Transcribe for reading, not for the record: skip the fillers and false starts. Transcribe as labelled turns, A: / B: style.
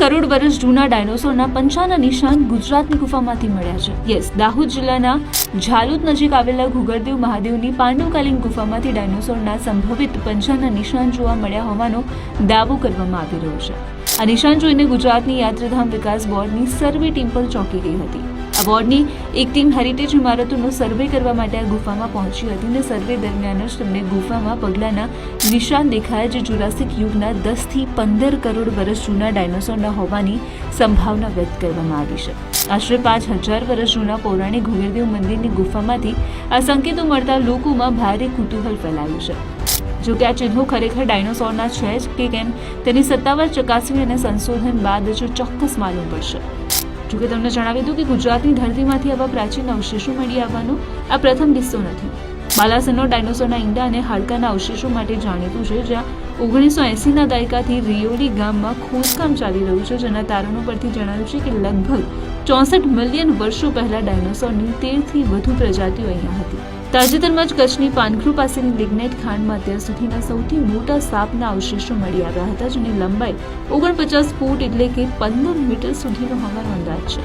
A: કરોડ વર્ષ જૂના ડાયનોસોરના પંચાના નિશાન ગુજરાતની ગુફામાંથી મળ્યા છે. યસ, દાહોદ જિલ્લાના ઝાલોદ નજીક આવેલા ઘુગરદેવ મહાદેવની પાંડવકાલીન ગુફામાંથી ડાયનોસોરના સંભવિત પંચાના નિશાન જોવા મળ્યા હોવાનો દાવો કરવામાં આવી રહ્યો છે. આ નિશાન જોઈને ગુજરાતની યાત્રાધામ વિકાસ બોર્ડની સર્વે ટીમ પર ચોંકી ગઈ હતી. આ બોર્ડની એક ટીમ હેરિટેજ ઇમારતોનો સર્વે કરવા માટે આ ગુફામાં પહોંચી હતી અને સર્વે દરમિયાન જ તેમને ગુફામાં પગલાના નિશાન દેખાયા, જે જુરાસિક યુગના 10 થી 15 કરોડ વર્ષ જૂના ડાયનોસોરના હોવાની સંભાવના વ્યક્ત કરવામાં આવી છે. આશરે 5000 વર્ષ જૂના પૌરાણિક ઘુગરદેવ મંદિરની ગુફામાંથી આ સંકેતો મળતા લોકોમાં ભારે કુતૂહલ ફેલાયું છે. જો કે આ ચિહ્નો ખરેખર ડાયનોસોરના છે જ કે કેમ તેની સત્તાવાર ચકાસણી અને સંશોધન બાદ જ ચોક્કસ માલુમ પડશે. જોકે તમને જણાવી દઉં કે ગુજરાતની ધરતીમાંથી આવા પ્રાચીન અવશેષો મળી આવવાનો આ પ્રથમ કિસ્સો નથી. બાલાસરનો ડાયનોસોરના ઈંડા અને હાડકાના અવશેષો માટે જાણીતું છે, જ્યાં 1980ના દાયકાથી રિયોલી ગામમાં ખોદકામ ચાલી રહ્યું છે, જેના તારણો પરથી જણાવ્યું છે કે લગભગ 64 મિલિયન વર્ષો પહેલા ડાયનોસોરની 13 થી વધુ પ્રજાતિઓ અહીંયા હતી. તાજેતરમાં જ કચ્છની પાનખરું પાસેની લિગ્નાઇટ ખાણમાં અત્યાર સુધીના સૌથી મોટા સાપના અવશેષો મળી આવ્યા હતા, જેની લંબાઈ 49 ફૂટ એટલે કે 15 મીટર સુધીનો હોવાનો અંદાજ છે.